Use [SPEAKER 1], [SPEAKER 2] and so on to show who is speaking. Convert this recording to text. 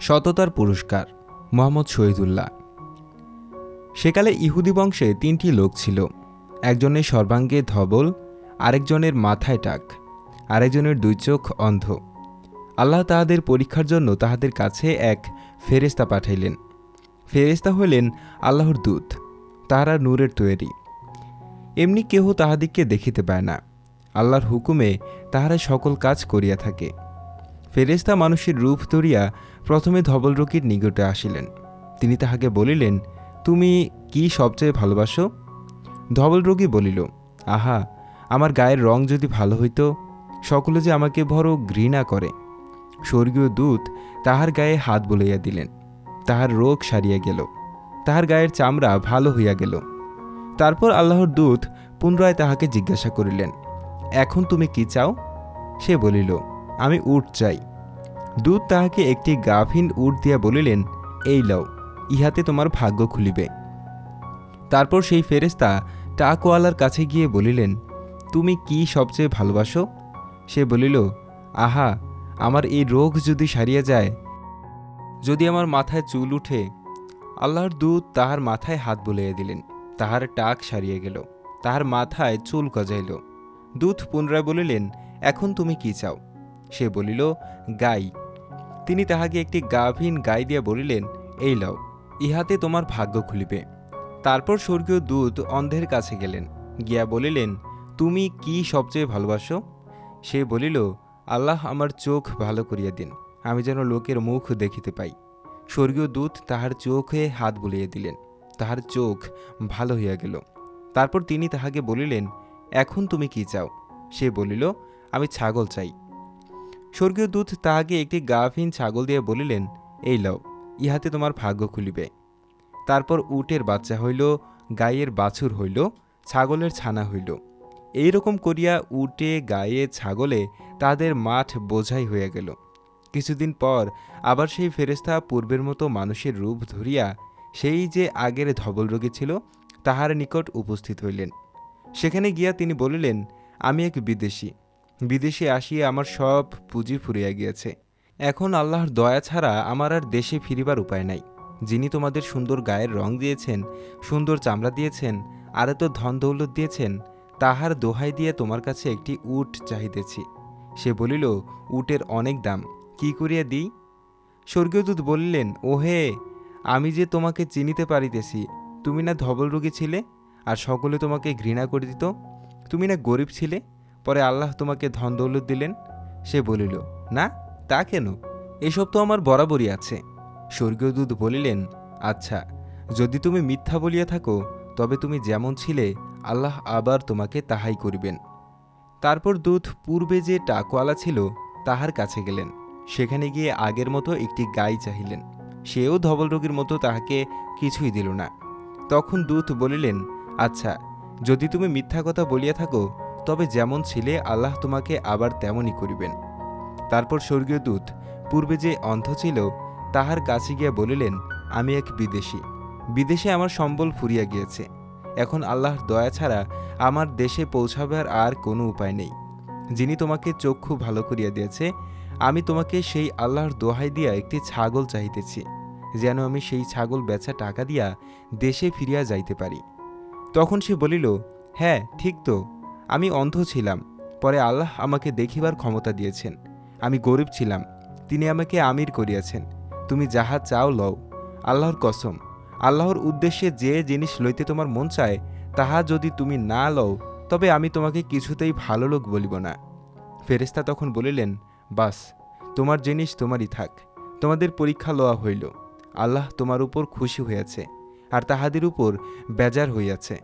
[SPEAKER 1] সততার পুরস্কার মোহাম্মদ শহীদুল্লাহ। সেকালে ইহুদি বংশে 3টি লোক ছিল। একজনের সর্বাঙ্গে ধবল, আরেকজনের মাথায় টাক, আরেকজনের 2 চোখ অন্ধ। আল্লাহ তাহাদের পরীক্ষার জন্য তাহাদের কাছে এক ফেরেশতা পাঠাইলেন। ফেরেশতা হইলেন আল্লাহর দূত, তাহারা নূরের তৈরি। এমনি কেহ তাহাদিগকে দেখিতে পায় না, আল্লাহর হুকুমে তাহারা সকল কাজ করিয়া থাকে। ফেরেশতা মানুষের রূপ ধরিয়া প্রথমে ধবল রোগীর নিকটে আসিলেন। তিনি তাহাকে বলিলেন, তুমি কি সবচেয়ে ভালোবাসো? ধবল রোগী বলিল, আহা, আমার গায়ের রং যদি ভালো হইত, সকলে যে আমাকে বড় ঘৃণা করে। স্বর্গীয় দূত তাহার গায়ে হাত বুলাইয়া দিলেন, তাহার রোগ সারিয়া গেল, তাহার গায়ের চামড়া ভালো হইয়া গেল। তারপর আল্লাহর দূত পুনরায় তাহাকে জিজ্ঞাসা করিলেন, এখন তুমি কি চাও? সে বলিল, আমি উট চাই। দূত তাহাকে একটি গাভীন উট দিয়া বলিলেন, এই লও, ইহাতে তোমার ভাগ্য খুলিবে। তারপর সেই ফেরেশতা টাকওয়ালার কাছে গিয়ে বলিলেন, তুমি কি সবচেয়ে ভালোবাসো? সে বলিল, আহা, আমার এই রোগ যদি সারিয়া যায়, যদি আমার মাথায় চুল উঠে। আল্লাহর দূত তাহার মাথায় হাত বুলাইয়া দিলেন, তাহার টাক সারিয়া গেল, তাহার মাথায় চুল গজাইল। দূত পুনরায় বলিলেন, এখন তুমি কি চাও? সে বলিল, গাই। তিনি তাহাকে একটি গাভীন গাই দিয়া বলিলেন, এই লও, ইহাতে তোমার ভাগ্য খুলিবে। তারপর স্বর্গীয় দূত অন্ধের কাছে গেলেন, গিয়া বলিলেন, তুমি কি সবচেয়ে ভালোবাসো? সে বলিল, আল্লাহ আমার চোখ ভালো করিয়া দিন, আমি যেন লোকের মুখ দেখিতে পাই। স্বর্গীয় দূত তাহার চোখে হাত বুলাইয়া দিলেন, তাহার চোখ ভালো হইয়া গেল। তারপর তিনি তাহাকে বলিলেন, এখন তুমি কি চাও? সে বলিল, আমি ছাগল চাই। স্বর্গীয় দূত তাহাকে একটি গাভীন ছাগল দিয়া বলিলেন, এই লও, ইহাতে তোমার ভাগ্য খুলিবে। তারপর উটের বাচ্চা হইল, গাইয়ের বাছুর হইল, ছাগলের ছানা হইল। এইরকম করিয়া উটে, গায়ে, ছাগলে তাদের মাঠ বোঝাই হইয়া গেল। কিছুদিন পর আবার সেই ফেরেশতা পূর্বের মতো মানুষের রূপ ধরিয়া সেই যে আগের ধবল রোগী ছিল তাহার নিকট উপস্থিত হইলেন। সেখানে গিয়া তিনি বলিলেন, আমি এক বিদেশে আসিয়া আমার সব পুঁজি ফুরিয়া গিয়াছে। এখন আল্লাহর দয়া ছাড়া আমার আর দেশে ফিরিবার উপায় নাই। যিনি তোমাদের সুন্দর গায়ের রং দিয়েছেন, সুন্দর চামড়া দিয়েছেন, আর এত ধন দৌলত দিয়েছেন, তাহার দোহাই দিয়ে তোমার কাছে একটি উট চাহিতেছি। সে বলিল, উটের অনেক দাম, কি করিয়া দিই? স্বর্গীয় দূত বলিলেন, ওহে, আমি যে তোমাকে চিনিতে পারিতেছি। তুমি না ধবল রোগী ছিলে, আর সকলে তোমাকে ঘৃণা করে দিত? তুমি না গরিব ছিলে, পরে আল্লাহ তোমাকে ধন দৌলত দিলেন? সে বলিল, না, তা কেন? এসব তো আমার বরাবরই আছে। স্বর্গীয় দূত বলিলেন, আচ্ছা, যদি তুমি মিথ্যা বলিয়া থাকো, তবে তুমি যেমন ছিলে আল্লাহ আবার তোমাকে তাহাই করিবেন। তারপর দূত পূর্বে যে টাকওয়ালা ছিল তাহার কাছে গেলেন। সেখানে গিয়ে আগের মতো একটি গাই চাহিলেন। সেও ধবল রোগীর মতো তাহাকে কিছুই দিল না। তখন দূত বলিলেন, আচ্ছা, যদি তুমি মিথ্যা কথা বলিয়া থাকো, তবে যেমন ছিলে আল্লাহ তোমাকে আবার তেমনই করিবেন। তারপর স্বর্গীয় দূত পূর্বে যে অন্ধ ছিল তাহার কাছে গিয়া বলিলেন, আমি এক বিদেশে আমার সম্বল ফুরিয়া গিয়েছে। এখন আল্লাহর দয়া ছাড়া আমার দেশে পৌঁছাবার আর কোনো উপায় নেই। যিনি তোমাকে চক্ষু ভালো করিয়া দিয়েছে, আমি তোমাকে সেই আল্লাহর দোহাই দিয়া একটি ছাগল চাহিতেছি, যেন আমি সেই ছাগল বেচা টাকা দিয়া দেশে ফিরিয়া যাইতে পারি। তখন সে বলিল, হ্যাঁ, ঠিক তো, আমি অন্ধ ছিলাম, পরে আল্লাহ আমাকে দেখিবার ক্ষমতা দিয়েছেন। আমি গরিব ছিলাম, তিনি আমাকে আমির করিয়াছেন। তুমি যাহা চাও লও। আল্লাহর কসম, আল্লাহর উদ্দেশ্যে যে জিনিস লইতে তোমার মন চায়, তাহা যদি তুমি না লও, তবে আমি তোমাকে কিছুতেই ভালো লোক বলিব না। ফেরেশতা তখন বলিলেন, বাস, তোমার জিনিস তোমারই থাক। তোমাদের পরীক্ষা লওয়া হইল। আল্লাহ তোমার উপর খুশি হইয়াছে, আর তাহাদের উপর বেজার হইয়াছে।